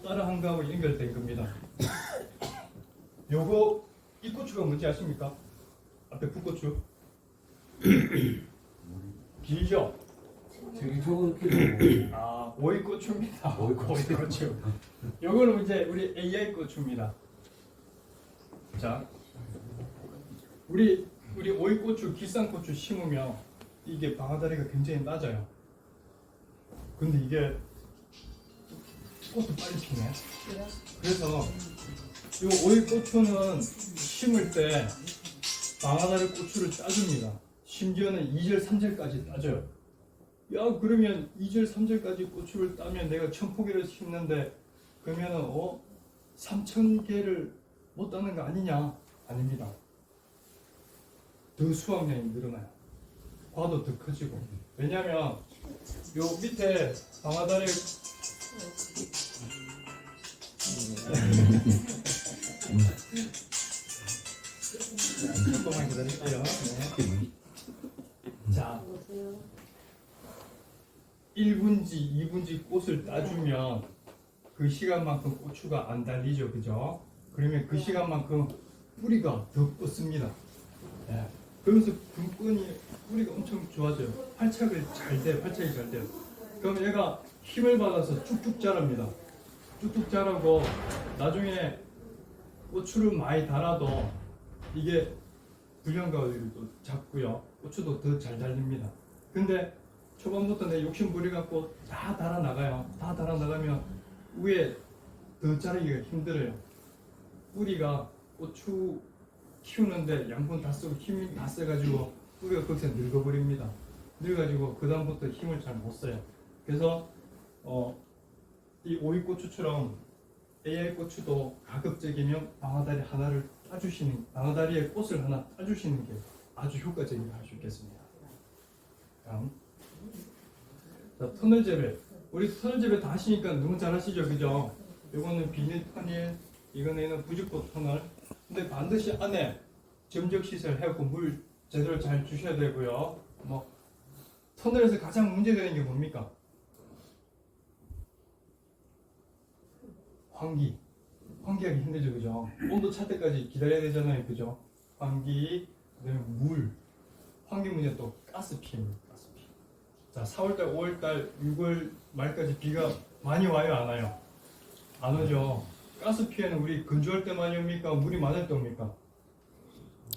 다른 거하고 연결된 겁니다. 요거 이 고추가 뭔지 아십니까? 앞에 풋고추 길죠? 저기 저건 키로 아, 오이고추입니다. 오이고추. 오이고추. 요거는 이제 우리 AI 고추입니다. 자, 우리 오이고추, 기쌍고추 심으면 이게 방아다리가 굉장히 낮아요. 근데 이게 꽃도 빨리 피네. 그래서 이 오이고추는 심을 때 방아다리 고추를 따줍니다. 심지어는 2절, 3절까지 따줘요. 야, 그러면 2절, 3절까지 고추를 따면 내가 1000포기를 심는데 그러면은 3000개를 못 따는 거 아니냐? 아닙니다. 더 수확량이 늘어나요. 과도 더 커지고. 왜냐면 요 밑에 방아다리 조금만 기다릴게요. 네. 자, 1분지, 2분지 꽃을 따주면 그 시간만큼 고추가 안 달리죠, 그죠? 그러면 그 시간만큼 뿌리가 더 뻗습니다. 네. 그러면서 금권이 뿌리가 엄청 좋아져요. 활착이 잘 돼요. 그럼 얘가 힘을 받아서 쭉쭉 자랍니다. 쭉쭉 자라고 나중에 고추를 많이 달아도 이게 불량가위도 작고요. 고추도 더 잘 달립니다. 근데 초반부터 내 욕심 부려갖고 다 달아나가요. 다 달아나가면 위에 더 자라기가 힘들어요. 뿌리가 고추 키우는데 양분 다 쓰고 힘이 다 써가지고 뿌리가 거기서 늙어버립니다. 늙어가지고 그 다음부터 힘을 잘 못 써요. 그래서 이 오이고추처럼 AI 고추도 가급적이면 방아다리 하나를 방아다리에 꽃을 하나 따주시는 게 아주 효과적이라 할 수 있겠습니다. 다음. 자, 터널 재배. 우리 터널 재배 다 하시니까 너무 잘 하시죠, 그죠? 요거는 비닐 터널, 이거는 부직포 터널. 근데 반드시 안에 점적 시설 해갖고 물 제대로 잘 주셔야 되고요. 터널에서 가장 문제되는 게 뭡니까? 환기하기 힘들죠, 그죠? 온도 찰 때까지 기다려야 되잖아요, 그죠? 환기, 그다음에 물. 환기 문제 또 가스 피해입니다, 가스 피해. 자, 4월달, 5월달, 6월 말까지 비가 많이 와요, 안 와요? 안 오죠. 가스 피해는 우리 건조할 때 많이 옵니까? 물이 많을 때 옵니까?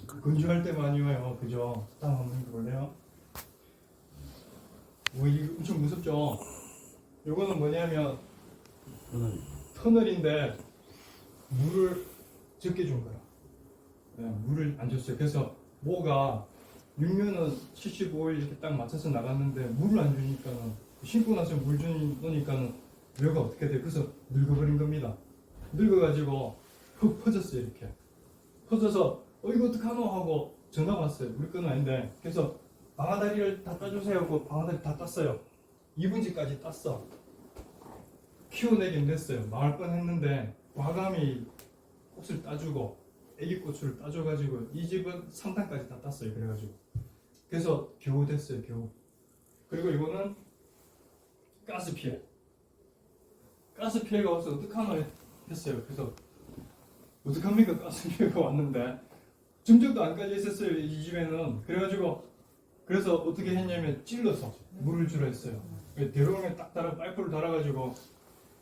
건조할 때 많이 와요, 그죠? 다음 한번 볼래요? 이거 엄청 무섭죠? 요거는 뭐냐면 터널인데 물을 적게 준 거야. 네, 물을 안 줬어요. 그래서 모가 6년은 75일 이렇게 딱 맞춰서 나갔는데 물을 안 주니까는 신고 나서 물 주니까는 묘가 어떻게 돼? 그래서 늙어버린 겁니다. 늙어가지고 흙 퍼졌어요. 이렇게 퍼져서 이거 어떡하노 하고 전화가 왔어요. 우리 건 아닌데. 그래서 방아다리를 다 따주세요 하고 방아다리 다 땄어요. 2분지까지 땄어. 키워내긴 됐어요. 망할 뻔했는데 과감히 꽃을 따주고 애기 고추를 따줘가지고 이 집은 3단까지 다 땄어요. 그래가지고 그래서 겨우 됐어요. 겨우. 그리고 이거는 가스 피해. 가스 피해가 와서 어떡하나 했어요. 그래서 어떡합니까? 가스 피해가 왔는데 점적도 안까지 있었어요. 이 집에는. 그래서 어떻게 했냐면 찔러서 물을 주라 했어요. 대롱에 딱 달아 파이프를 달아가지고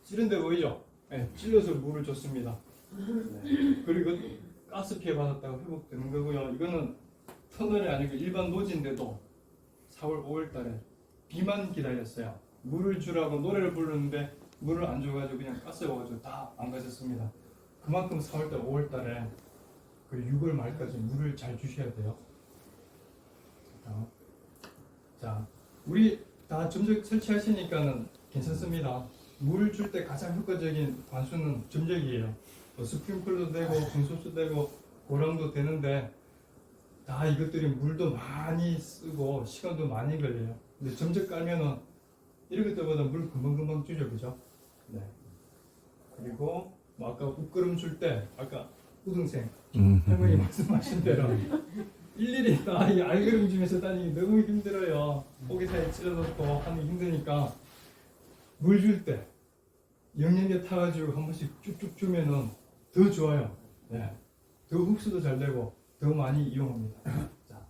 찌른 데 보이죠? 네, 찔러서 물을 줬습니다. 네. 그리고 가스 피해 받았다가 회복되는 거고요. 이거는 터널이 아니고 일반 노지인데도 4월, 5월 달에 비만 기다렸어요. 물을 주라고 노래를 부르는데 물을 안 줘가지고 그냥 가스가 와가지고 다 망가졌습니다. 그만큼 4월 달, 5월 달에 그리고 6월 말까지 물을 잘 주셔야 돼요. 자, 우리 다 점적 설치하시니까는 괜찮습니다. 물을 줄 때 가장 효과적인 관수는 점적이에요. 스프링클러도 되고 분소도 되고 고랑도 되는데 다 이것들이 물도 많이 쓰고 시간도 많이 걸려요. 근데 점적 깔면은 이럴 때보다 물 금방금방 주죠, 그죠? 네. 그리고 아까 웃거름 줄 때 아까 우등생 할머니 말씀하신 대로 일일이 다 이 알그름 중에서 다니기 너무 힘들어요. 고기 사이에 찔러놓고 하기 힘드니까 물 줄 때 영양제 타가지고 한 번씩 쭉쭉 주면은 더 좋아요. 네. 더 흡수도 잘 되고 더 많이 이용합니다. 자,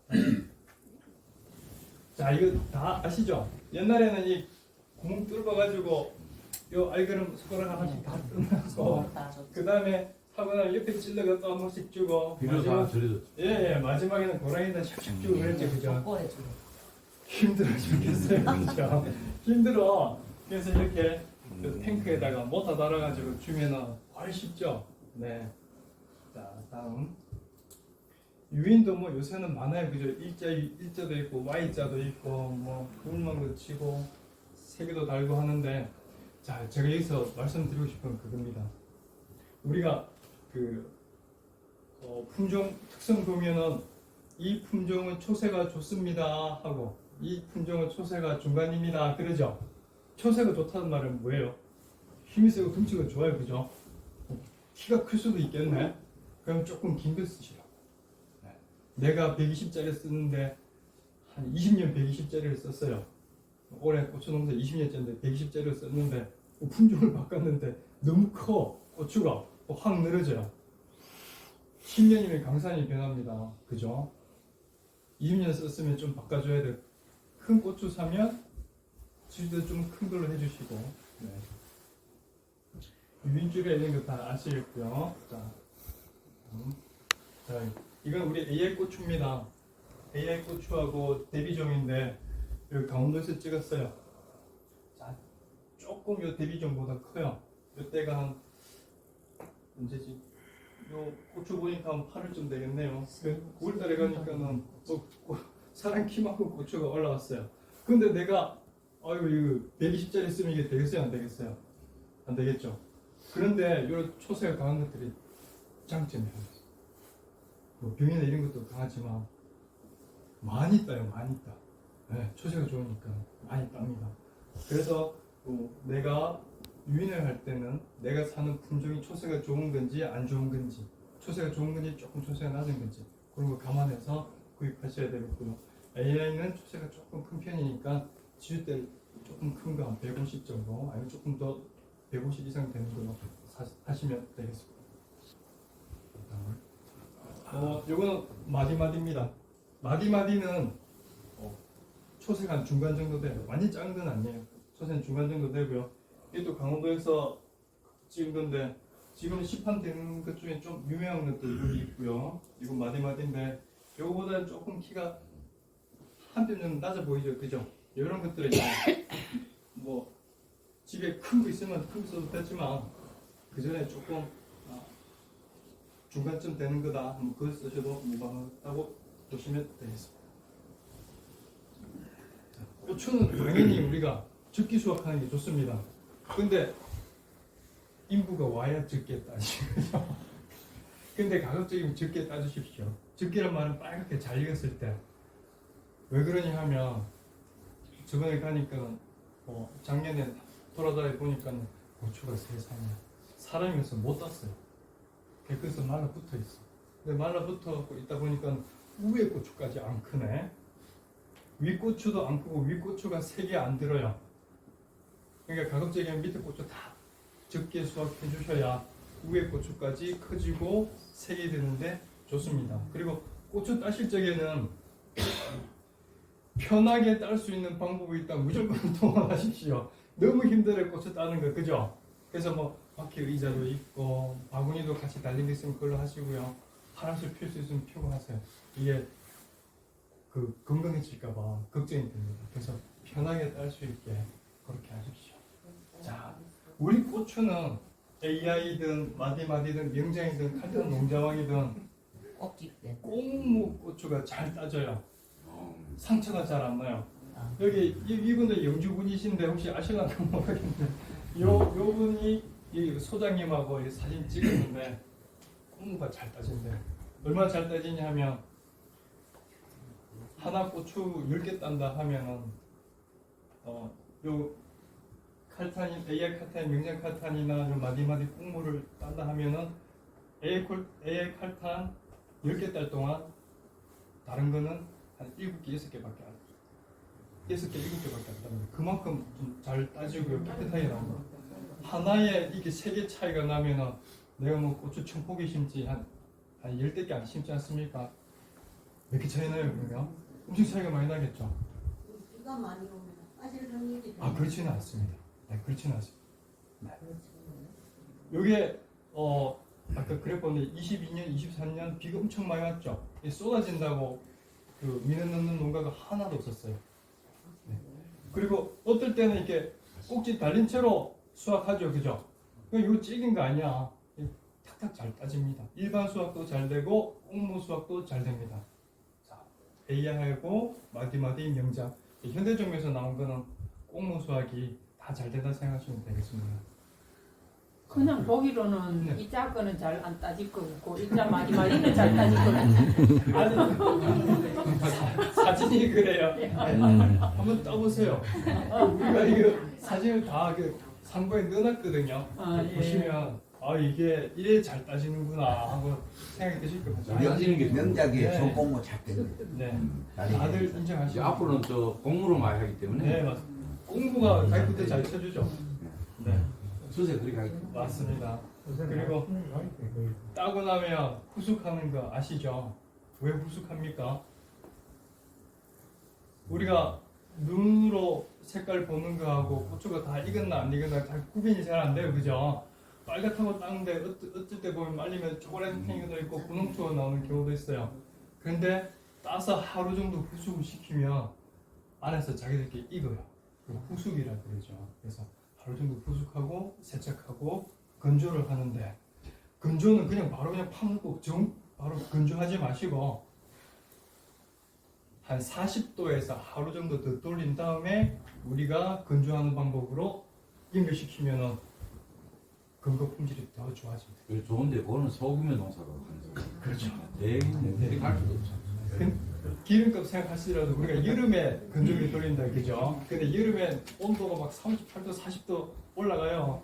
자 이거 다 아시죠? 옛날에는 이 구멍 뚫어가지고 요 알그름 손가락 하나씩 다 뜯어서 그 다음에 하거나 옆에 찔러가 또 한 번씩 주고 비료 다 절여졌죠. 예, 마지막에는 고라니다 샥샥 주고 그랬죠, 그죠? 족보에 주로. 힘들어 죽겠어요, 그죠? 힘들어. 그래서 이렇게 그 탱크에다가 모터 달아가지고 주면은 훨씬 쉽죠? 네. 자, 다음. 유인도 뭐 요새는 많아요, 그죠? 일자도 있고, Y자도 있고, 뭐, 물망도 치고, 세개도 달고 하는데, 자, 제가 여기서 말씀드리고 싶은 그겁니다. 우리가 그, 품종 특성 보면은, 이 품종은 초세가 좋습니다 하고, 이 품종은 초세가 중간입니다. 그러죠? 초세가 좋다는 말은 뭐예요? 힘이 세고 덩치가 좋아요, 그죠? 키가 클 수도 있겠네. 그럼 조금 긴 거 쓰시라고. 내가 120짜리 쓰는데 한 20년 120짜리를 썼어요. 올해 고추 농사 20년째인데 120짜리를 썼는데 품종을 바꿨는데 너무 커. 고추가 확 늘어져요. 10년이면 강산이 변합니다. 그죠? 20년 썼으면 좀 바꿔줘야 돼. 큰 고추 사면 지도 좀 큰 걸로 해주시고. 네. 유인줄에 있는 거 다 아시겠고요. 자, 자, 이건 우리 AI 고추입니다. AI 고추하고 대비종인데 여기 강원도에서 찍었어요. 자, 조금 요 대비종보다 커요. 이때가 한 언제지? 요 고추 보니까 한 8월쯤 되겠네요. 9월달에 가니까는 사람 키만큼 고추가 올라왔어요. 근데 내가 아이고 이거 120짜리 쓰면 이게 되겠어요? 안 되겠어요? 안 되겠죠? 그런데 이런 초세가 강한 것들이 장점이에요. 뭐 병이나 이런 것도 강하지만 많이 따요, 많이 따. 네, 초세가 좋으니까 많이 땁니다. 그래서 내가 유인을 할 때는 내가 사는 품종이 초세가 좋은 건지 안 좋은 건지, 초세가 좋은 건지 조금 초세가 낮은 건지 그런 거 감안해서 구입하셔야 되겠고요. AI는 초세가 조금 큰 편이니까 지주대 조금 큰 거 한 150 정도, 아니면 조금 더 150 이상 되는 걸로 하시면 되겠습니다. 요거는 마디마디입니다. 마디마디는 초세가 한 중간 정도 돼요. 완전 작은 건 아니에요. 초세는 중간 정도 되고요. 이것도 강원도에서 찍은 건데 지금 시판되는 것 중에 좀 유명한 것도 여기 있고요. 이건 마디마디인데 요거보다 조금 키가 한 뼘 정도 낮아 보이죠, 그죠? 이런 것들은 뭐 집에 큰 거 있으면 큰 거 써도 되지만 그 전에 조금 중간쯤 되는 거다. 그걸 쓰셔도 무방하다고 보시면 되겠습니다. 고추는 당연히 우리가 적기 수확하는 게 좋습니다. 근데 인부가 와야 적게 따지죠. 근데 가급적이면 적게 따주십시오. 적게란 말은 빨갛게 잘 익었을 때. 왜 그러냐 하면 저번에 가니까 작년에 돌아다니 보니까 고추가 세상에 사람이면서 못 땄어요. 그래서 말라붙어 있어. 근데 말라붙어 있다 보니까 위에 고추까지 안 크네. 윗고추도 안 크고 윗고추가 색이 안 들어요. 그러니까 가급적이면 밑에 고추 다 적게 수확해 주셔야 위에 고추까지 커지고 색이 드는데 좋습니다. 그리고 고추 따실 적에는 편하게 딸 수 있는 방법이 있다면 무조건 동원하십시오. 너무 힘들어요, 고추 따는 거, 그죠? 그래서 뭐 바퀴 의자도 있고 바구니도 같이 달린 게 있으면 그걸로 하시고요. 파란색 필 수 있으면 피고 하세요. 이게 건강해질까봐 걱정이 됩니다. 그래서 편하게 딸 수 있게 그렇게 하십시오. 자, 우리 고추는 AI든 마디마디든 명장이든 칼든 농자왕이든 꽁무 고추가 잘 따져요. 상처가 잘 안 나요. 여기 이분들 영주분이신데 혹시 아실라나 모르겠는데 요 분이 이 소장님하고 이 사진 찍었는데 꽁무가 잘 따진대. 얼마나 잘 따지냐 하면 하나 고추 10개 딴다 하면은 요 칼탄인 AI 칼탄 명장 칼탄이나 요 마디마디 꽁무를 딴다 하면은 AI 칼탄 10개 딸 동안 다른 거는 한 7개, 6개밖에 안 6개, 7개밖에 안 땁니다. 그만큼 좀 잘 따지고요. 깨끗하게 나옵니다. 하나에 이게 3개 차이가 나면은 내가 뭐 고추 1000포기 심지 한 10대 안 심지 않습니까? 몇 개 차이 나요 그러면? 엄청 차이가 많이 나겠죠? 비가 많이 오면 빠질 확률이 아 그렇지는 않습니다. 네, 그렇지는 않습니다. 네. 요게 아까 그랬거든요. 22년, 23년 비가 엄청 많이 왔죠. 이게 쏟아진다고 그 민원 넣는 농가가 하나도 없었어요. 네. 그리고 어떨 때는 이렇게 꼭지 달린 채로 수확하죠, 그죠? 이거 찍은 거 아니야. 탁탁 잘 따집니다. 일반 수확도 잘 되고 꽁무 수확도 잘 됩니다. 자, AI하고 마디마디 명장. 현대종에서 나온 거는 꽁무 수확이 다 잘 된다 생각하시면 되겠습니다. 그냥 보기로는 네. 이자 거는 잘 안 따질 거 같고 이자 많이 말리는 잘 따질 거 같고 아니, 사진이 그래요. 네. 한번 떠보세요. 우리가 이거 사진을 다 그 상고에 넣어놨거든요. 아, 예. 보시면 이게 이래 잘 따지는구나 하고 생각이 드실 겁니다. 우리 하시는 게 명작에 네. 소공모 찾겠네. 네, 다들 이제 인정하시죠. 앞으로는 저 공무로 많이 하기 때문에 네, 맞습니다. 공부가 가이프트 잘 쳐주죠. 네, 수세 그렇게 하기 때문에 맞습니다. 그리고 따고 나면 후숙하는 거 아시죠? 왜 후숙합니까? 우리가 눈으로 색깔 보는 거하고 고추가 다 익었나 안 익었나 잘 구분이 잘 안 돼요, 그죠? 빨갛다고 따는데 어쩔 때 보면 말리면 초콜릿 팽이도 있고 분홍초가 나오는 경우도 있어요. 그런데 따서 하루 정도 후숙을 시키면 안에서 자기들끼리 익어요. 그걸 후숙이라 그러죠. 그래서 하루 정도 후숙하고 세척하고 건조를 하는데 건조는 그냥 바로 그냥 파묻고 바로 건조하지 마시고 한 40도에서 하루 정도 더 돌린 다음에 우리가 건조하는 방법으로 연결시키면은 근거 품질이 더 좋아집니다. 그게 좋은데 그거는 소규모 농사로 하는 거예요. 그렇죠. 대기 갈 수도 없잖아요. 기름값 생각하시더라도 우리가 여름에 건조기를 돌린다 그죠? 근데 여름에 온도가 막 38도, 40도 올라가요.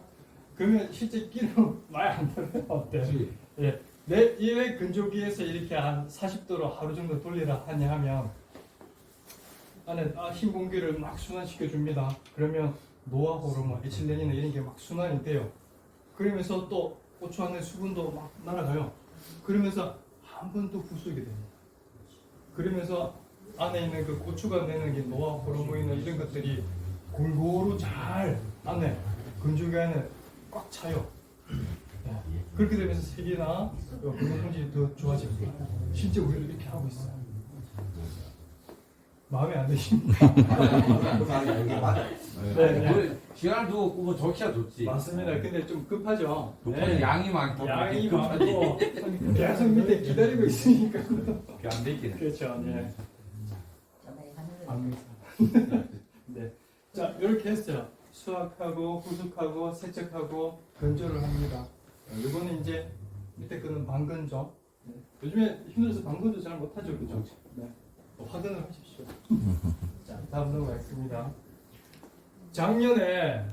그러면 실제 기름 많이 안 들어요. 어때? 그렇지. 예. 왜 건조기에서 이렇게 한 40도로 하루 정도 돌리라 하냐 하면 안에 흰 공기를 막 순환시켜 줍니다. 그러면 노화 호르몬, 에틸렌이나 이런 게 막 순환이 돼요. 그러면서 또 고추 안에 수분도 막 날아가요. 그러면서 한 번 더 후숙이 됩니다. 그러면서 안에 있는 그 고추가 내는 게 노화 호르몬이나 이런 것들이 골고루 잘 안에 건조기 안에 꽉 차요. 네. 그렇게 되면서 색이나 건강 품질이 더 좋아집니다. 실제 우리도 이렇게 하고 있어요. 마음에 안 드십니까? 이게 맞아. 네, 네. 그 시간을 두고 꾸면 좋기야 좋지. 맞습니다. 근데 좀 급하죠. 도파는 양이 많고 양이 많고 계속 밑에 기다리고 있으니까 그게 안 되겠네. 그렇죠. 네. 하늘을 네. 자 이렇게 했어요. 수확하고 후숙하고 세척하고 건조를 합니다. 이거는 이제 밑에 거는 방건조. 네. 요즘에 힘들어서 방건조 잘 못하죠, 그죠? 네. 확인을 하십시오. 자 다음 넘어가겠습니다. 작년에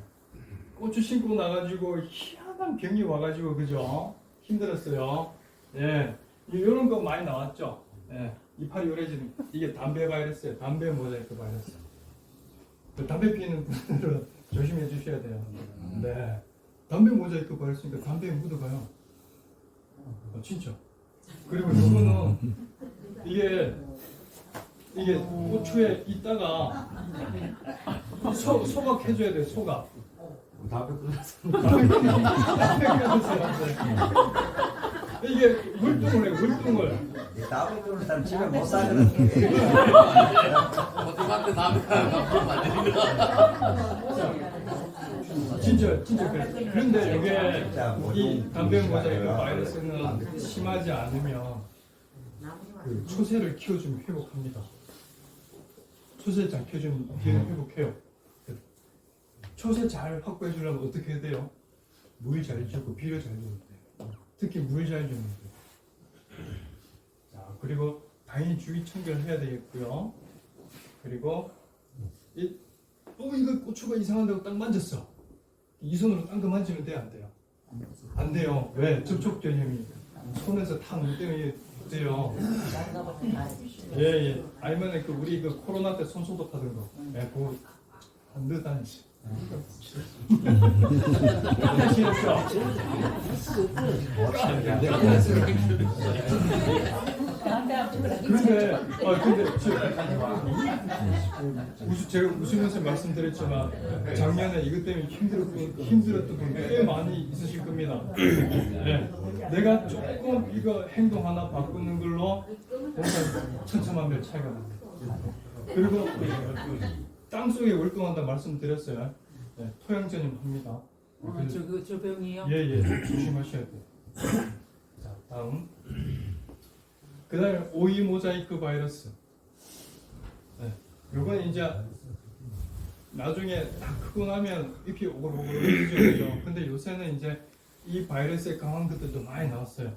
고추 심고 나가지고 희한한 병이 와가지고 그죠? 힘들었어요. 예, 이런 거 많이 나왔죠. 예, 이파리 요래지는 이게 담배 바이러스예요. 담배 모자이크 바이러스. 그 담배 피우는 분들은 조심해 주셔야 돼요. 네, 담배 모자이크 바이러스니까 담배에 묻어가요. 진짜. 그리고 이거는 이게 고추에 있다가 소각해줘야 돼요. 소각. 담배 끊었어. 이게 물뚱을 해요. 물뚱을. 다음에 그런 사람 집에 못 사는 어떻게 담배 진짜 그래. 그런데 이게 이 담배 모자이크 바이러스는 심하지 않으면 그 초새를 키워주면 회복합니다. 초새 잘 키워주면 회복해요. 초새 잘 확보해 주려면 어떻게 해야 돼요? 물 잘 주고 비료 잘 주면 돼요. 특히 물 잘 주면 돼요. 자, 그리고 당연히 주기 청결해야 되겠고요. 그리고 이거 고추가 이상한다고 딱 만졌어. 이 손으로 딴 거 만지면 돼요, 안 돼요? 안 돼요. 왜? 접촉 전염이 손에서 탁 물때문에 돼요. 예. 아니면 우리 코로나 때 손 소독하던 거. 예, 그거 안 넣어 다니지. 근데 제가 웃으면서 말씀드렸지만 작년에 이것 때문에 힘들었던 분 꽤 많이 있으실 겁니다. 네. 내가 조금 이거 행동 하나 바꾸는 걸로 뭔가 천차만별 차이가 납니다. 그리고 땅 속에 월동한다 말씀드렸어요. 네, 토양전임 합니다. 저 병이요? 예, 조심하셔야 돼요. 자, 다음. 그 다음에 오이 모자이크 바이러스. 네, 요건 이제 나중에 다 크고 나면 잎이 오글오글해지죠. 근데 요새는 이제 이 바이러스에 강한 것들도 많이 나왔어요.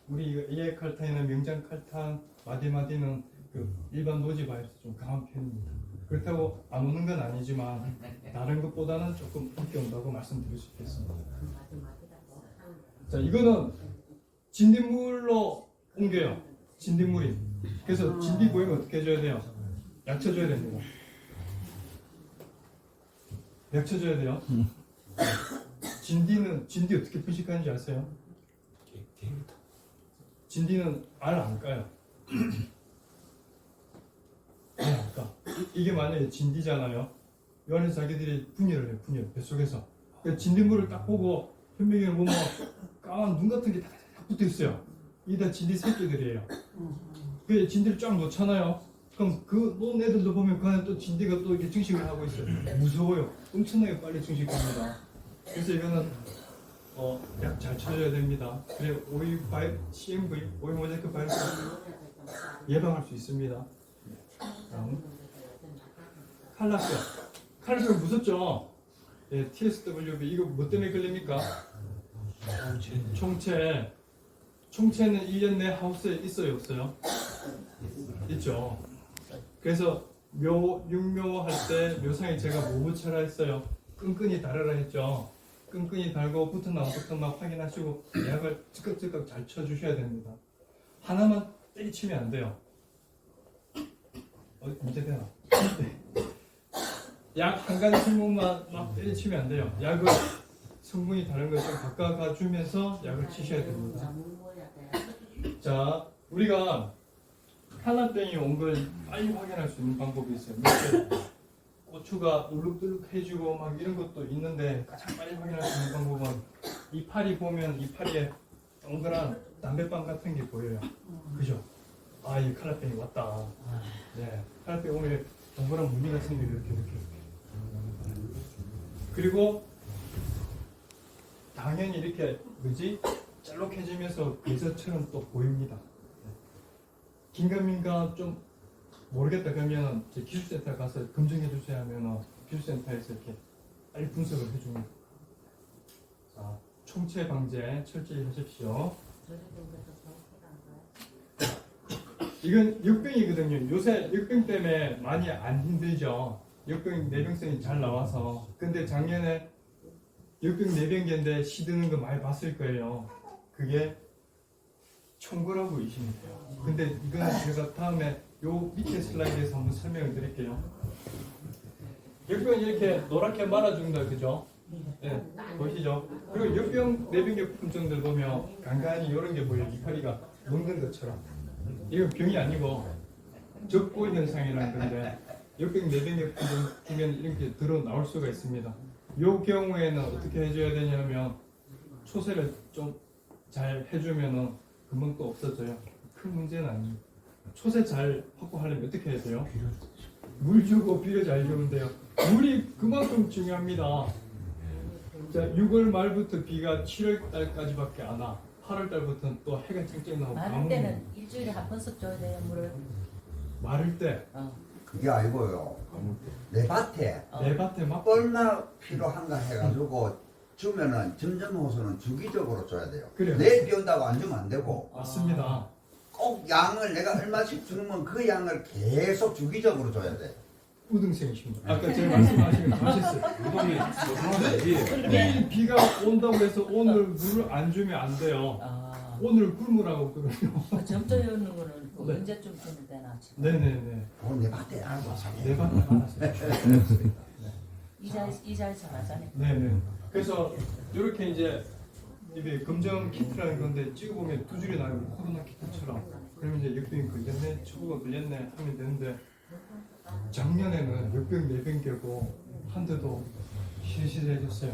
우리 이거 에이칼탄이나 명장칼탄, 마디마디는 그 일반 노지 바이러스 좀 강한 편입니다. 그렇다고 안 오는 건 아니지만 다른 것보다는 조금 인기 온다고 말씀드릴 수 있겠습니다. 자, 이거는 진딧물로 옮겨요. 진딧물이. 그래서 진딧 보이면 어떻게 해줘야 돼요? 약 쳐줘야 됩니다. 약 쳐줘야 돼요. 진딧 어떻게 분식하는지 아세요? 진딧은 알 안 까요. 알 안 까. 이게 만약에 진디잖아요. 이 안에서 자기들이 분열을 해요. 분열. 뱃속에서. 그러니까 진딧물을 딱 보고 현미경을 보면 까만 눈 같은 게 다 붙어 있어요. 이게 다 진디 새끼들이에요. 그 진디를 쫙 놓잖아요. 그럼 그 놓은 애들도 보면 그 안에 또 진디가 또 이렇게 증식을 하고 있어요. 무서워요. 엄청나게 빨리 증식합니다. 그래서 이거는 약 잘 쳐줘야 됩니다. 그래 CMV, 오이 모자이크 바이러스 예방할 수 있습니다. 다음. 칼라병. 칼라병 무섭죠? 예, TSWB 이거 뭐 때문에 걸립니까? 총체. 총체는 1년 내 하우스에 있어요, 없어요? 있죠. 그래서 육묘 할 때 묘상에 제가 뭐 붙여라 했어요? 끈끈이 달아라 했죠. 끈끈이 달고 붙은 나무부터 막 확인하시고 약을 즉각즉각 잘 쳐주셔야 됩니다. 하나만 때리치면 안 돼요. 문제 되나? 약 한 가지 성분만 막 때리치면 안 돼요. 약을 성분이 다른 걸 좀 바꿔가 주면서 약을 치셔야 됩니다. 자, 우리가 칼라병이 온 걸 빨리 확인할 수 있는 방법이 있어요. 고추가 울룩들룩해지고 막 이런 것도 있는데 가장 빨리 확인할 수 있는 방법은 이 파리 보면 이 파리에 동그란 담배빵 같은 게 보여요. 그죠? 아, 이 칼라병이 왔다. 네, 칼라병 오면 동그란 무늬 같은 게 이렇게. 그리고 당연히 이렇게 짤록해지면서 괴사처럼 또 보입니다. 긴가민가 좀 모르겠다 그러면 기술센터 가서 검증해 주셔야 하면 기술센터에서 이렇게 빨리 분석을 해줍니다. 자, 총체 방제 철저히 하십시오. 이건 역병이거든요. 요새 역병 때문에 많이 안 힘들죠. 역병 내병성이 잘 나와서. 근데 작년에 역병 내병계인데 시드는 거 많이 봤을 거예요. 그게 총구라고 의심이 돼요. 근데 이거는 제가 다음에 요 밑에 슬라이드에서 한번 설명을 드릴게요. 역병 이렇게 노랗게 말아준다, 그죠? 네, 보시죠? 그리고 역병 내병계 품종들 보면 간간히 이런 게 보여요. 이파리가 녹는 것처럼. 이건 병이 아니고 적고 현상이라는 건데 역병 내병계 품종 중에는 이렇게 들어 나올 수가 있습니다. 이 경우에는 어떻게 해줘야 되냐면 초세를 좀 잘 해주면은 금방 또 없어져요. 큰 문제는 아닙니다. 초세 잘 확보하려면 어떻게 해야 돼요? 물 주고 비료 잘 주면 돼요. 물이 그만큼 중요합니다. 자, 6월 말부터 비가 7월 달까지밖에 안 와. 8월 달부터는 또 해가 쨍쨍 나오고 마를 때는 일주일에 한 번씩 줘야 돼요, 물을. 마를 때 그게 아니고요. 내 밭에 내 밭에 막 얼마 필요한가 해가지고 주면은 점점 호수는 주기적으로 줘야 돼요. 그래요. 내일 비 온다고 안 주면 안 되고 맞습니다. 꼭 양을 내가 얼마씩 주면 그 양을 계속 주기적으로 줘야 돼. 우등생이십니다. 아까 제가 말씀하신 거 하셨어요. 우동이 조선하지. 내일 비가 온다고 해서 오늘 물을 안 주면 안 돼요. 오늘 굶으라고 그러요. 점토에 있는 거는 그 네. 언제쯤 주면 되나? 네네네. 그건 내 밭에 알아서 내 밭에 알았어요. 네. 이잘 잘하잖아요. 네네. 그래서 이렇게 이제 이게 검정 키트라는 건데 찍어보면 두 줄이 나요. 코로나 키트처럼. 그러면 이제 역병이 걸렸네, 초보가 걸렸네 하면 되는데 작년에는 역병 4병 개고 한 대도 시들시들해졌어요.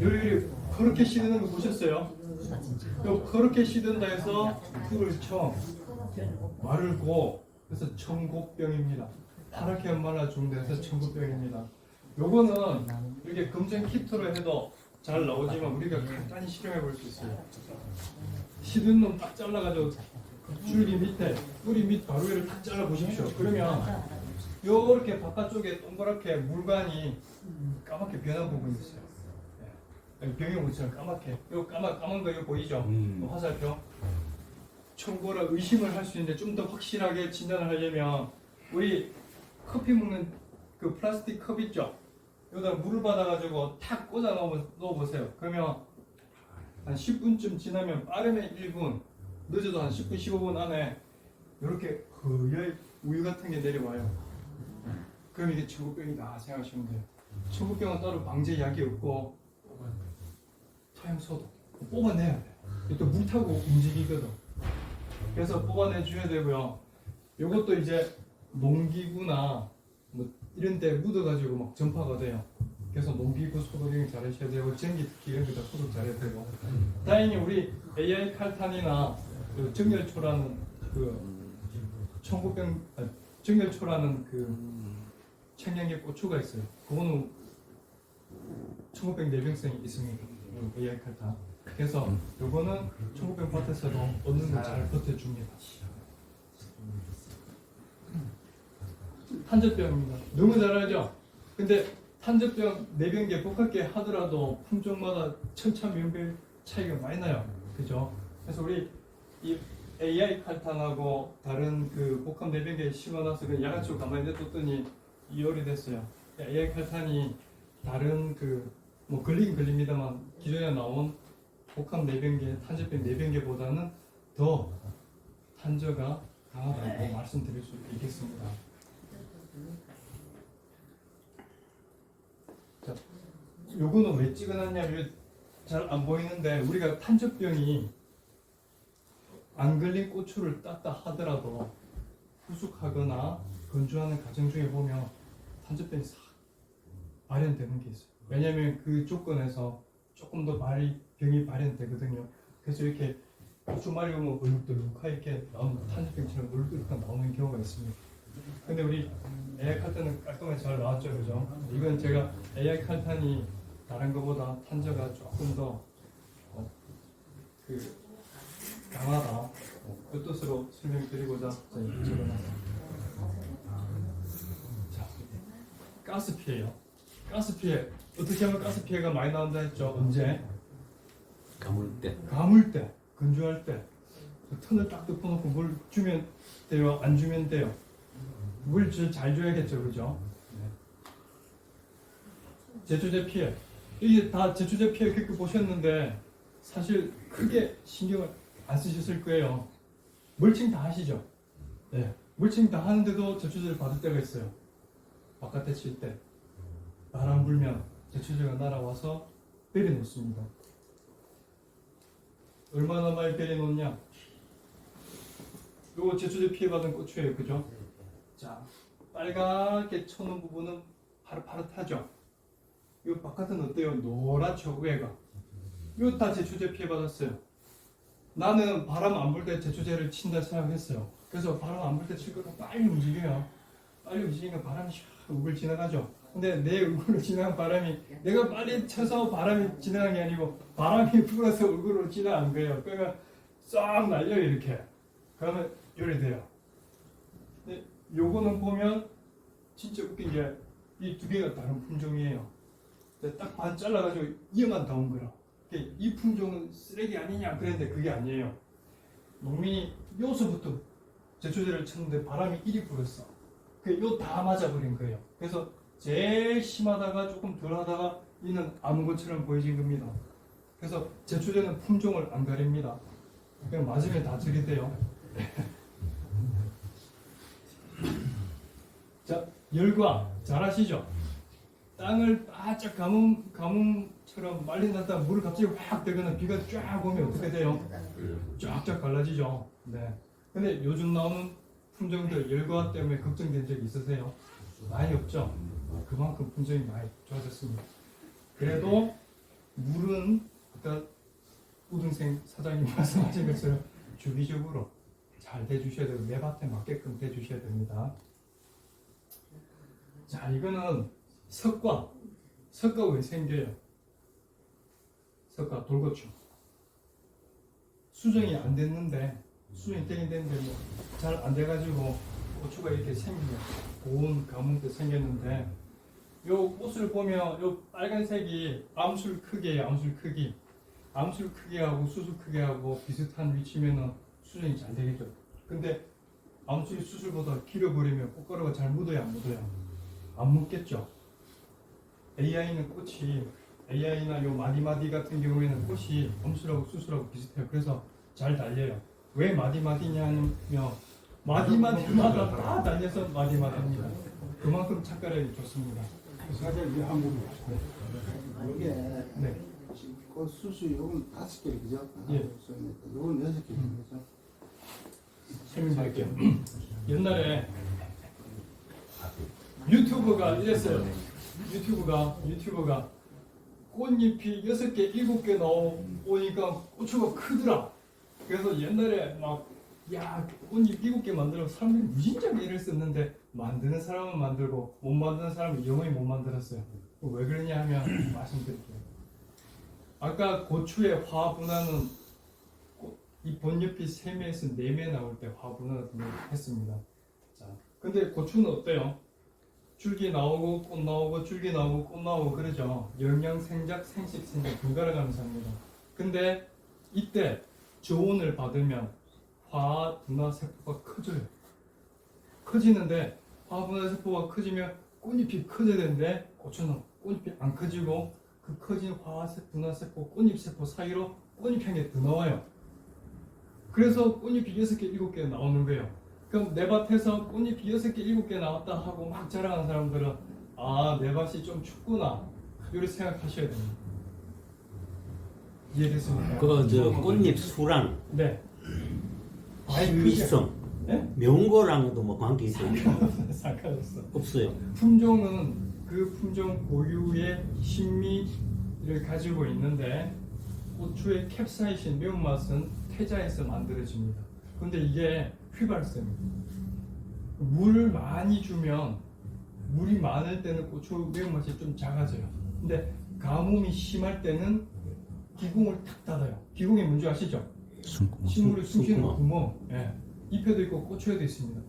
요리 그렇게 시드는 거 보셨어요? 또 그렇게 시든다 해서 풀을 쳐 마르고 그래서 청고병입니다. 파랗게 말라 죽는데서 청고병입니다. 요거는 이렇게 검정 키트로 해도 잘 나오지만 우리가 간단히 실험해 볼 수 있어요. 시든 놈 딱 잘라가지고 줄기 밑에 뿌리 밑 바로 위를 딱 잘라 보십시오. 그러면 요렇게 바깥쪽에 동그랗게 물관이 까맣게 변한 부분이 있어요. 병영물처럼 까맣게. 요 까만 거 이거 보이죠? 요 화살표. 청고라 의심을 할 수 있는데 좀 더 확실하게 진단을 하려면 우리 커피 먹는 그 플라스틱 컵 있죠? 여기다 물을 받아가지고 탁 꽂아 넣어보세요. 그러면 한 10분쯤 지나면 빠르면 1분, 늦어도 한 10분, 15분 안에 이렇게 허여 우유 같은 게 내려와요. 그럼 이게 청고병이다 생각하시면 돼요. 청고병은 따로 방제 약이 없고 토양소독 뽑아내야 돼. 또 물 타고 움직이거든. 그래서 뽑아내 줘야 되고요. 이것도 이제 농기구나 뭐 이런 데 묻어가지고 막 전파가 돼요. 그래서 농기구 소독을 잘 하셔야 되고 전기 특히 이런 데다 소독 잘 해야 되고 다행히 우리 AI 칼탄이나 그 정열초라는 그 청고병 정열초라는 그 청량계 고추가 있어요. 그거는 청고병 내병성이 있습니다. AI 칼탄. 그래서 요거는 청고병 밭에서도 얻는 거 잘 버텨줍니다. 탄저병입니다. 너무 잘 알죠? 근데 탄저병 내병계 복합계 하더라도 품종마다 천차만별 차이가 많이 나요. 그죠? 그래서 우리 이 AI 칼탄하고 다른 그 복합 내병계 심어놔서 그 야간치고 가만히 냅뒀더니 2월이 됐어요. AI 칼탄이 다른 그 뭐 걸리긴 걸립니다만 기존에 나온 복합 내병계, 탄저병 내병계보다는 더 탄저가 강하다고 말씀드릴 수 있겠습니다. 자, 요거는 왜 찍어놨냐면 잘 안 보이는데 우리가 탄저병이 안 걸린 고추를 땄다 하더라도 후숙하거나 건조하는 과정 중에 보면 탄저병이 싹 발현되는 게 있어요. 왜냐하면 그 조건에서 조금 더 병이 발현되거든요. 그래서 이렇게 고추 말이 보면 얼룩덜룩하게 이렇게 나오는 탄저병처럼 얼룩덜룩하게 나오는 경우가 있습니다. 근데 우리 AI 칼탄은 깔끔하게 잘 나왔죠, 그죠? 이건 제가 AI 칼탄이 다른 것보다 탄저가 조금 더 강하다. 그 뜻으로 설명드리고자 적어놨습니다. 자, 가스 피해요. 가스 피해. 어떻게 하면 가스 피해가 많이 나온다 했죠? 언제? 가물 때, 건조할 때. 턴을 딱 덮어놓고 물 주면 돼요? 안 주면 돼요? 물 잘 줘야겠죠, 그죠? 제초제 피해. 이게 다 제초제 피해 겪어보셨는데 사실 크게 신경을 안 쓰셨을 거예요. 멀칭 다 하시죠? 네. 멀칭 다 하는데도 제초제를 받을 때가 있어요. 바깥에 칠 때. 바람 불면 제초제가 날아와서 베려 놓습니다. 얼마나 많이 베려 놓냐? 요거 제초제 피해받은 고추예요, 그죠? 자, 빨갛게 쳐놓은 부분은 파릇파릇하죠? 이 바깥은 어때요? 노랗죠, 위가. 이거 다 제초제 피해받았어요. 나는 바람 안 불 때 제초제를 친다 생각했어요. 그래서 바람 안 불 때 칠 거가 빨리 움직여요. 빨리 움직이니까 바람이 샥 우글 지나가죠. 근데 내 우글로 지나간 바람이 내가 빨리 쳐서 바람이 지나간 게 아니고 바람이 불어서 우글로 지나간 거예요. 그러니까 싹 날려요, 이렇게. 그러면 요리 돼요. 근데 요거는 보면 진짜 웃긴 게 이 두 개가 다른 품종이에요. 딱 반 잘라가지고 이어만 나온 거라. 이 품종은 쓰레기 아니냐 그랬는데 그게 아니에요. 농민이 요서부터 제초제를 쳤는데 바람이 이리 불었어. 요 다 맞아버린 거예요. 그래서 제일 심하다가 조금 덜하다가 이는 아무 것처럼 보여진 겁니다. 그래서 제초제는 품종을 안 가립니다. 그냥 맞으면 다 들이대요. 자, 열과 잘 아시죠? 땅을 바짝 가뭄처럼 말린다다 물을 갑자기 확 들거나 비가 쫙 오면 어떻게 돼요? 쫙쫙 갈라지죠. 네. 근데 요즘 나오는 품종들 열과 때문에 걱정된 적이 있으세요? 많이 없죠. 그만큼 품종이 많이 좋아졌습니다. 그래도 물은 아까 우등생 사장님 말씀하신 것처럼 주기적으로 잘 대주셔야 되고 내 밭에 맞게끔 대주셔야 됩니다. 자, 이거는 석과 왜 생겨요? 석과 돌고추 수정이 안 됐는데 수정이 되긴 됐는데 뭐 잘 안 돼가지고 고추가 이렇게 생기면 고운 가뭄 때 생겼는데 요 꽃을 보면 요 빨간색이 암술 크기예요. 암술 크기. 암술 크기하고 수술 크기하고 비슷한 위치면은 수정이 잘 되겠죠. 근데 암술 수술보다 길어버리면 꽃가루가 잘 묻어요, 안 묻어요? 안 묻겠죠. AI나 요 마디마디 같은 경우에는 꽃이 암술하고 수술하고 비슷해요. 그래서 잘 달려요. 왜 마디마디냐면 마디마디마다 다 달려서 마디마디입니다. 그만큼 착가력이 좋습니다. 사장님 한번 이게 네. 꽃 수수 요건 5개 그죠? 예. 요건 6개 그죠? 설명드릴게요. 옛날에 유튜브가 이랬어요. 유튜브가 꽃잎이 6개, 7개 나오니까 고추가 크더라. 그래서 옛날에 야 꽃잎 7개 만들어 사람들이 무진장에 일을 썼는데 만드는 사람은 만들고 못 만드는 사람은 영원히 못 만들었어요. 왜 그러냐 하면 말씀드릴게요. 아까 고추의 화분화는 이 본잎이 3매에서 4매 나올 때 화분화를 했습니다. 자, 근데 고추는 어때요? 줄기 나오고 꽃 나오고 줄기 나오고 꽃 나오고 그러죠. 영양 생작 생식 번갈아 가면서 합니다. 근데 이때 조언을 받으면 화분화 세포가 커져요. 커지는데 화분화 세포가 커지면 꽃잎이 커져야 되는데 고추는 꽃잎이 안 커지고 그 커진 화분화 세포 꽃잎 세포 사이로 꽃잎 향이 더 나와요. 그래서 꽃잎이 6개, 7개 나오는 거예요. 그럼 내 밭에서 꽃잎이 6개, 7개 나왔다 하고 막 자랑하는 사람들은 아, 내 밭이 좀 춥구나 이렇게 생각하셔야 됩니다. 이해됐습니까? 꽃잎 수랑 네. 수위성 네? 명고랑도 뭐 관계 있어요? 상관없어. 없어요. 품종은 그 품종 고유의 신미를 가지고 있는데 고추의 캡사이신 매운맛은 태자에서 만들어집니다. 근데 이게 휘발성입니다. 물을 많이 주면 물이 많을 때는 고추 매운맛이 좀 작아져요. 근데 가뭄이 심할 때는 기공을 탁 닫아요. 기공이 뭔지 아시죠? 식물이 숨쉬는 구멍. 예. 잎에도 있고 고추에도 있습니다.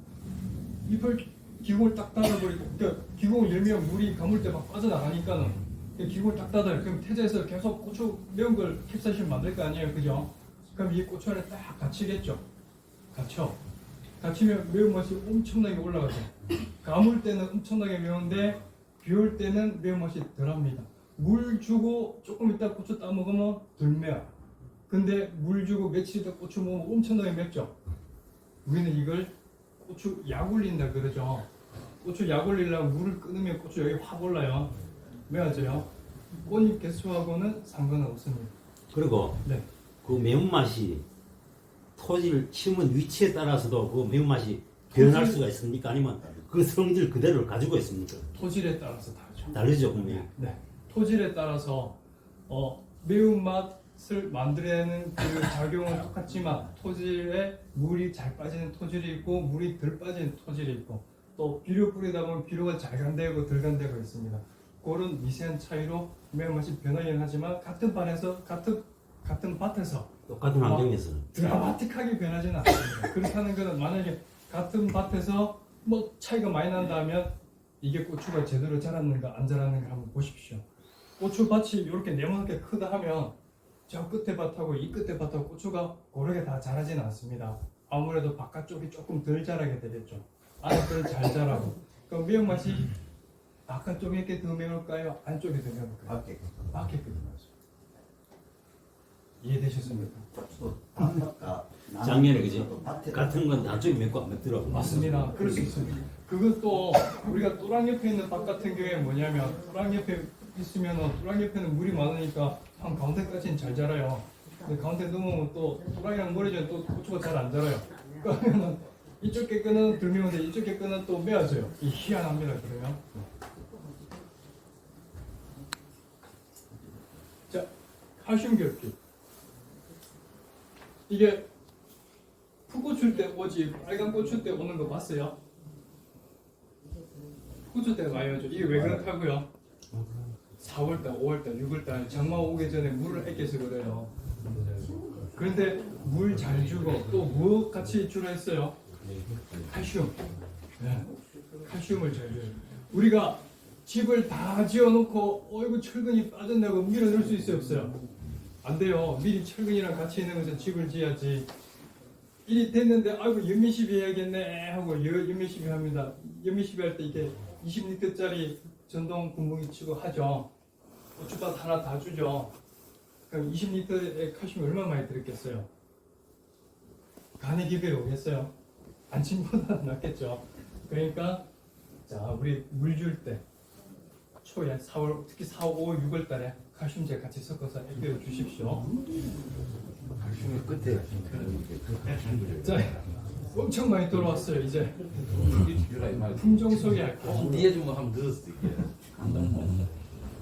잎을 기공을 딱 닫아버리고 그러니까 기공을 열면 물이 가물 때 막 빠져나가니까는 기공을 딱 닫아요. 그럼 태자에서 계속 고추 매운 걸 캡사이신 만들 거 아니에요, 그죠? 그럼 이 고추 안에 딱 갇히겠죠. 갇히면 매운맛이 엄청나게 올라가죠. 가물 때는 엄청나게 매운데 비 올 때는 매운맛이 덜합니다. 물 주고 조금 있다 고추 따 먹으면 덜 매워. 근데 물 주고 며칠 있다 고추 먹으면 엄청나게 맵죠. 우리는 이걸 고추 약 올린다 그러죠. 고추 약 올리려면 물을 끊으면 고추 여기 확 올라요. 매워져요. 꽃잎 개수하고는 상관없습니다. 그리고 네. 그 매운맛이 토지를 심은 위치에 따라서도 그 매운맛이 변할 수가 있습니까? 아니면 그 성질 그대로를 가지고 있습니까? 토질에 따라서 다르죠. 다르죠, 분명히. 네. 토질에 따라서 매운맛을 만들어내는 그 작용은 똑같지만 토질에 물이 잘 빠지는 토질이 있고 물이 덜 빠지는 토질이 있고 또 비료 뿌리다 보면 비료가 잘 간대고 덜 간대고 있습니다. 그런 미세한 차이로 매운맛이 변하긴 하지만 같은 밭에서 똑같은 환경에서. 드라마틱하게 변하지는 않습니다. 그렇게 하는 것은 만약에 같은 밭에서 뭐 차이가 많이 난다면 이게 고추가 제대로 자랐는가 안 자랐는가 한번 보십시오. 고추밭이 이렇게 네모나게 크다 하면 저 끝에 밭하고 이 끝에 밭하고 고추가 고르게 다 자라지는 않습니다. 아무래도 바깥쪽이 조금 덜 자라게 되겠죠. 안쪽은 잘 자라고. 그럼 매운맛이 바깥쪽에 더 매울까요? 안쪽에 더 매울까요? 밖에 더 매워요. 이해되셨습니까? 단맛과 작년에 그지? 밭에 같은 건 나중에 맺고 안 맺더라고. 맞습니다. 그럴 수 있습니다. 그것도 우리가 또랑 옆에 있는 밭 같은 경우에 뭐냐면 또랑 옆에 있으면은 또랑 옆에는 물이 많으니까 한 가운데까지는 잘 자라요. 근데 가운데 넘으면 또 또랑이랑 멀어지면 또 고추가 잘 안 자라요. 그러면은 이쪽 깨끗은 들미는데 이쪽 깨끗은 또 매어져요. 이 희한합니다. 그러면. 자, 칼슘 결핍. 이게 풋고출 때 오지 빨간 고추 때 오는 거 봤어요? 풋고출 때 와요. 이게 왜 그렇다고요? 4월달, 5월달, 6월달 장마 오기 전에 물을 아껴서 그래요. 그런데 물 잘 주고 또 뭐 같이 주로 했어요? 칼슘. 네. 칼슘을 잘 줘요. 우리가 집을 다 지어놓고 어이구 철근이 빠졌다고 밀어넣을 수 있어요? 없어요? 안 돼요. 미리 철근이랑 같이 있는 것은 집을 지어야지. 일이 됐는데 아이고 연민시비 해야겠네 하고 연민시비 합니다. 연민시비 할 때 이게 20리터짜리 전동 분무기 치고 하죠. 고추밭 하나 다 주죠. 그럼 20리터의 칼슘이 얼마나 많이 들었겠어요? 간의 기별이 오겠어요? 안침보다 낫겠죠. 그러니까 자 우리 물 줄 때 초에 4월 특히 4, 5, 6월 달에 칼슘제 같이 섞어서 애겨 주십시오. 칼슘의 끝에 자, 엄청 많이 들어왔어요. 이제 품종 소개할게요. 뒤에 좀 한번 들을 수도 있게.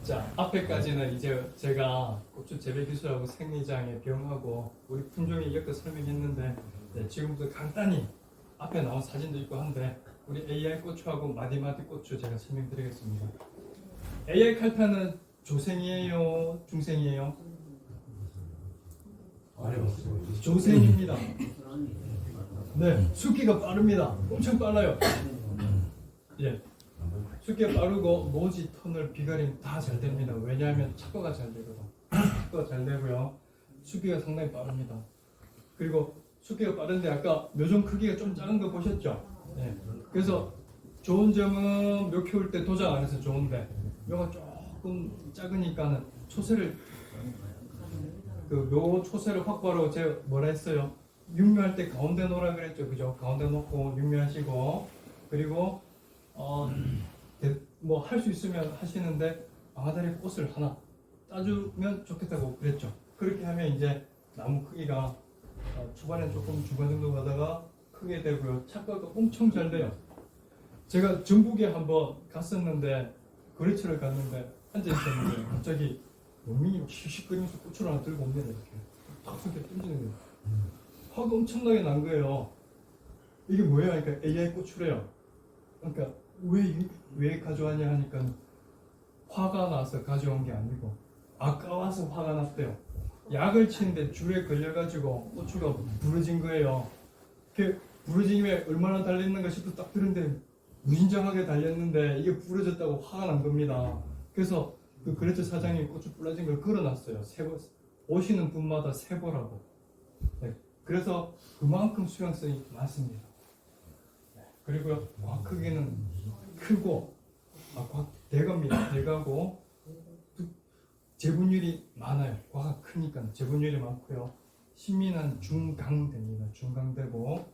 자, 앞에까지는 이제 제가 고추 재배 기술하고 생리장의 병하고 우리 품종의 엮어 설명했는데 네, 지금부터 간단히 앞에 나온 사진도 있고 한데 우리 AI 고추하고 마디마디 고추 제가 설명드리겠습니다. AI 칼타는 조생이에요? 중생이에요? 조생입니다. 네, 숙기가 빠릅니다. 엄청 빨라요. 예, 숙기가 빠르고 노지, 터널, 비가림 다 잘 됩니다. 왜냐하면 착과가 잘 되거든. 착과가 잘 되고요. 숙기가 상당히 빠릅니다. 그리고 숙기가 빠른데 아까 묘종 크기가 좀 작은 거 보셨죠? 네. 그래서 좋은 점은 묘 키울 때 도장 안 해서 좋은데 묘가 조금 작으니까는 초세를 그 묘 초세를 확보하라고 제가 뭐라 했어요? 육묘할 때 가운데 놓으라 그랬죠, 그죠? 가운데 놓고 육묘하시고 그리고 뭐 할 수 있으면 하시는데 방아다리 꽃을 하나 따주면 좋겠다고 그랬죠. 그렇게 하면 이제 나무 크기가 초반에 조금 중간 정도 가다가 크게 되고요. 착과가 엄청 잘 돼요. 제가 전북에 한번 갔었는데 거래처를 갔는데 앉아 있었는데 갑자기 농민이 막 씩씩거리면서 고추를 하나 들고 옵니다. 이렇게 탁 이렇게 던지는 거예요. 화가 엄청나게 난 거예요. 이게 뭐야? 그러니까 AI 고추래요. 그러니까 왜 가져왔냐 하니까 화가 나서 가져온 게 아니고 아까워서 화가 났대요. 약을 치는데 줄에 걸려가지고 고추가 부러진 거예요. 그 부러짐에 얼마나 달렸는가 싶어 딱 들었는데 무진장하게 달렸는데 이게 부러졌다고 화가 난 겁니다. 그래서 그 거래처 사장님이 고추 부러진 걸 걸어놨어요. 오시는 분마다 세보라고. 네. 그래서 그만큼 수용성이 많습니다. 네. 그리고 과 크기는 크고 대가입니다. 대가고 재분율이 많아요. 과가 크니까 재분율이 많고요. 신민한 중강대입니다. 중강대고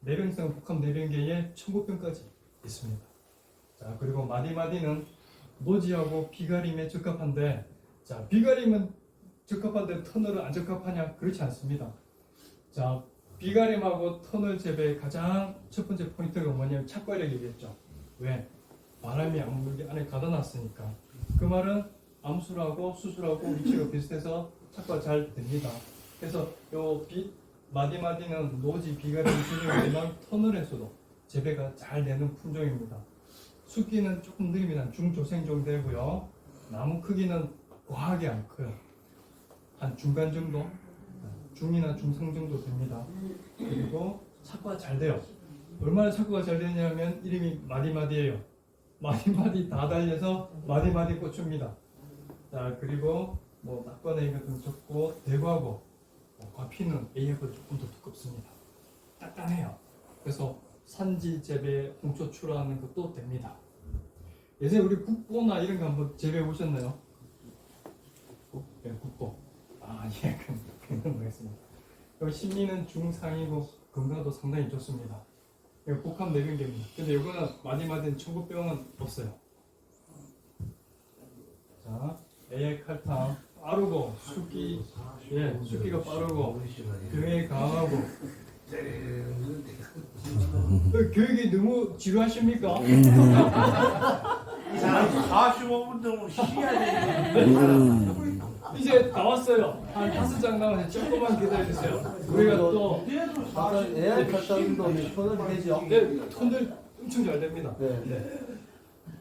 내병성 복합 내병계에 천고병까지 있습니다. 자 그리고 마디마디는 노지하고 비가림에 적합한데 자 비가림은 적합한데 터널은 안 적합하냐? 그렇지 않습니다. 자 비가림하고 터널 재배의 가장 첫 번째 포인트가 뭐냐면 착과력이겠죠. 왜? 바람이 안 불게 안에 가둬놨으니까. 그 말은 암술하고 수술하고 위치가 비슷해서 착과가 잘 됩니다. 그래서 요 마디마디는 노지 비가림 진영이지만 터널에서도 재배가 잘 되는 품종입니다. 숫기는 조금 느립니다. 중조생 정도 되고요. 나무 크기는 과하게 안 커요. 한 중간 정도, 중이나 중상 정도 됩니다. 그리고 착과가 잘 돼요. 얼마나 착과가 잘 되냐면 이름이 마디마디예요. 마디마디 다 달려서 마디마디 고추입니다. 자 그리고 뭐 낙과나이가 좀 적고 대과고 과피는 A하고 조금 더 두껍습니다. 단단해요. 그래서 산지 재배 홍초 출하하는 것도 됩니다. 예전에 우리 국보나 이런 거 한번 재배해 보셨나요? 네, 국보. 아 예, 넘어가겠습니다. 심리는 중상이고 건강도 상당히 좋습니다. 이거 복합 내변계입니다. 근데 이거는 마디마디는 청구병은 없어요. 자, AI 칼탕 빠르고 숫기가 빠르고 교육이 강하고 교육이 너무 지루하십니까? 이 사람 45분 동안 쉬어야 되는 이제 나왔어요. 한 5장 나와서 조금만 기다려주세요. 우리가 또 AI 칼당도 손을 되죠. 네, 톤을 엄청 잘 됩니다. 네.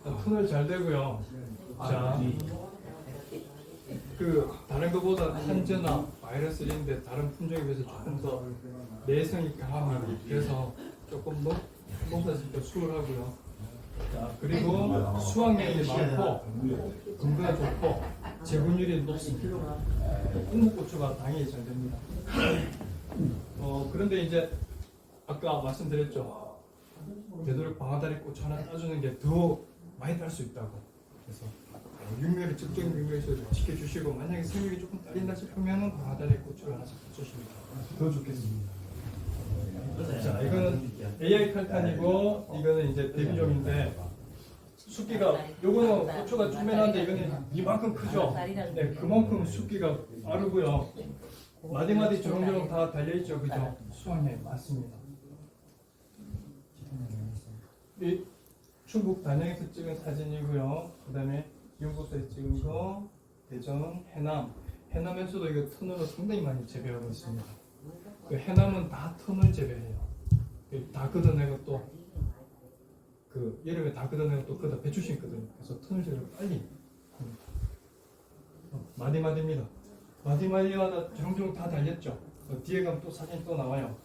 톤을 잘 되고요. 자, 그 다른 것보다 한저나 바이러스인데 다른 품종에 비해서 조금 더 내성이 강합니다. 그래서 조금 농사짓기 수월하고요. 자, 그리고 수확량이 많고 건강이 좋고 재분율이 높습니다. 홍목고추가 당연히 잘 됩니다. 그런데 이제 아까 말씀드렸죠. 되도록 방아다리 고추 하나 따주는 게 더 많이 딸 수 있다고. 그래서 육묘를 적정 육묘에서 지켜주시고 만약에 생육이 조금 딸린다 싶으면은 방아다리 고추를 하나씩 따주시면 더 좋겠습니다. 자, 이거는 AI 칼탄이고 이거는 이제 데뷔종인데 숫기가 요거는 고추가 쪼매난데 이거는 이만큼 크죠. 네, 그만큼 숫기가 빠르고요. 마디마디 조롱조롱 다 달려있죠, 그죠? 수확량이 많습니다. 이 충북 단양에서 찍은 사진이고요. 그다음에 기흥고사에서 찍은 거, 대전, 해남에서도 이거 턴으로 상당히 많이 재배하고 있습니다. 그 해남은 다 턴을 재배해요. 다 걷어내고 또 그 여름에 다 걷어내고 또 그다 배추 심거든요. 그래서 턴을 재배를 빨리 합니다. 마디마디입니다. 마디마디마다 종종 다 달렸죠. 뒤에 가면 또 사진 또 나와요.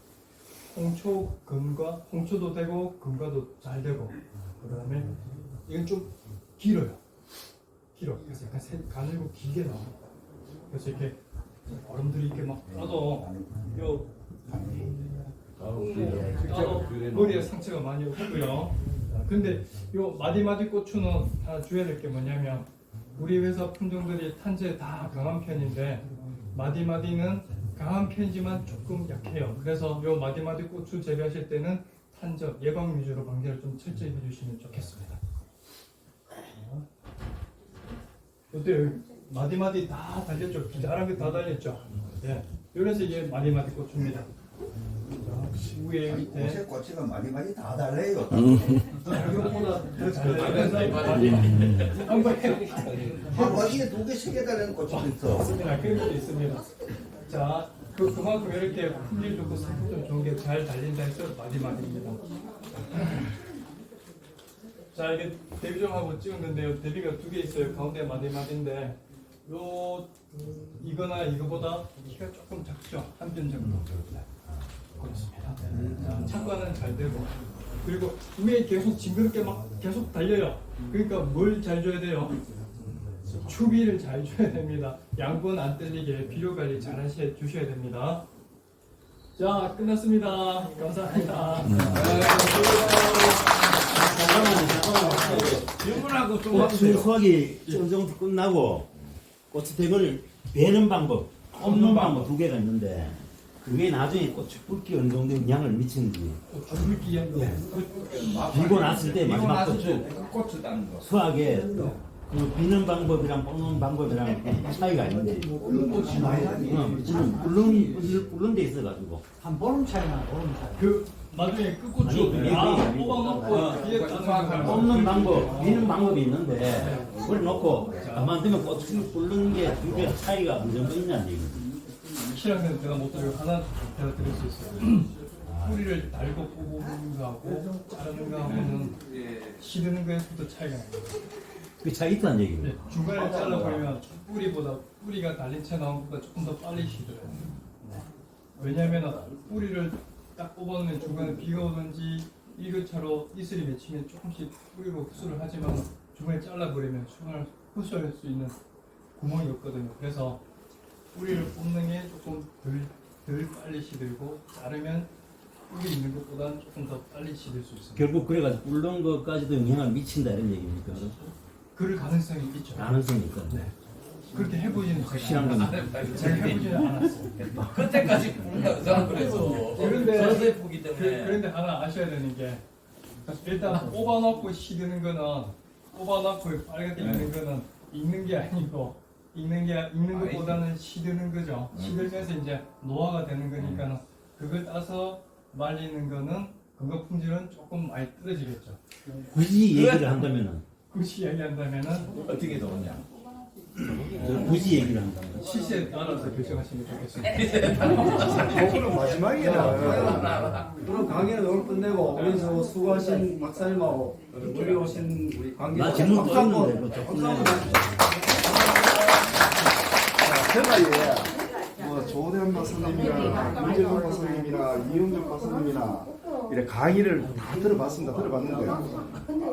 홍초 근과 홍초도 되고 근과도 잘 되고 그다음에 이건 좀 길어요. 그래서 약간 가늘고 길게 나옵니다. 그래서 이렇게 어른들이 이렇게 막 따도 머리에 상처가 많이 없고요. 근데 요 마디마디 고추는 하나 주의해야 될 게 뭐냐면 우리 회사 품종들이 탄저에 다 강한 편인데 마디마디는 강한 편이지만 조금 약해요. 그래서 요 마디마디 고추 재배하실 때는 탄저 예방 위주로 방제를 좀 철저히 해주시면 좋겠습니다. 어때요? 마디마디 다 달렸죠? 기다란 게 다 달렸죠? 네. 그래서 이게 마디마디 고추입니다. 위에 밑에 옷에 꼬치가 많이 다 달래요. 이것보다 더 잘 달려서 한번 이게 2개, 3개 달리는 꼬치도 있어. 있습니다. 그런 것도 있습니다. 자, 그만큼 이렇게 품질 좋고 상품 좀 좋은 게 잘 달린다 해서 마디마디입니다. 자, 이게 데뷔종하고 찍은 건데요. 데뷔가 2개 있어요. 가운데 마디마디인데 이거나 이거보다 키가 조금 작죠. 한 뼘 정도. 그렇습니다. 자, 착과는 잘 되고 그리고 위에 계속 징그럽게 막 계속 달려요. 그러니까 뭘 잘 줘야 돼요? 추비를 잘 줘야 됩니다. 양분 안 떨리게 비료 관리 잘 주셔야 됩니다. 자, 끝났습니다. 감사합니다. 질문하고 좀 고추 수확이 어느 정도 끝나고 고추 대건을 베는 방법, 뽑는 방법 2개가 있는데 그게 나중에 고추 붉기 어느 정도 영향을 미치는지 줄기에 비고 났을 때 마지막 고추 고추 따는 거. 수확에 그 비는 방법이랑 뽑는 방법이랑 차이가 있는데 꽃이 많이 나니. 지금 뿔른 데 있어가지고 한 보름 차이나 보름 차이. 그 나중에 끝고추 아니, 다 이게 뽑아놓고 뒤에 따는 거 뽑는 방법, 비는 방법이 있는데 그걸 놓고 가만 두면 고추 뿔른 게 두 개 차이가 어느 정도 있냐는 얘기죠. 실험에서 제가 못 드리고 하나 제가 드릴 수 있어요. 뿌리를 달고 뽑는 거하고 자르는 거하고는 시드는 거에서부터 차이가 납니다. 그 차이 있다는 얘기죠. 네, 중간에 잘라버리면 뿌리가 달린 채 나온 것보다 조금 더 빨리 시들어요. 왜냐하면 뿌리를 딱 뽑아놓으면 중간에 비가 오든지 일교차로 이슬이 맺히면 조금씩 뿌리로 흡수를 하지만 중간에 잘라버리면 수분을 흡수할 수 있는 구멍이 없거든요. 그래서 뿌리를 뽑는 게 조금 덜 빨리 시들고 자르면 뿌리 있는 것보다는 조금 더 빨리 시들 수 있습니다. 결국 그래가지고 뿔른 것까지도 영향을 미친다 이런 얘기입니까? 그럴 가능성이 있죠. 가능성이 있다. 네. 그렇게 해보지는 확실한 건 제가 해보지는 않았어요. 그때까지 보면 그래서 그런데 서서히 보기 때문에 그런데 하나 아셔야 되는 게 일단 뽑아놓고 시드는 거는 뽑아놓고 빨갛게 익는 거는 익는 게 아니고 익는 것보다는 시드는 거죠. 시들면서 이제 노화가 되는 거니까 그걸 따서 말리는 거는 그거 품질은 조금 많이 떨어지겠죠. 굳이 얘기를 한다면은 굳이 얘기한다면은 어떻게 더웠냐? 굳이 얘기를 한다면 시세에 따라서 결정하시면 좋겠습니다. 오늘 마지막이야. 그럼 강의는 오늘 끝내고 우리 저 수고하신 박사님하고 우리 오신 우리 관계 나 질문 또 있는데 그거 조금 제가 뭐 조대한 박사님이나 윤재성 박사님이나 이용준 박사님이나 이렇게 강의를 다 들어봤습니다. 들어봤는데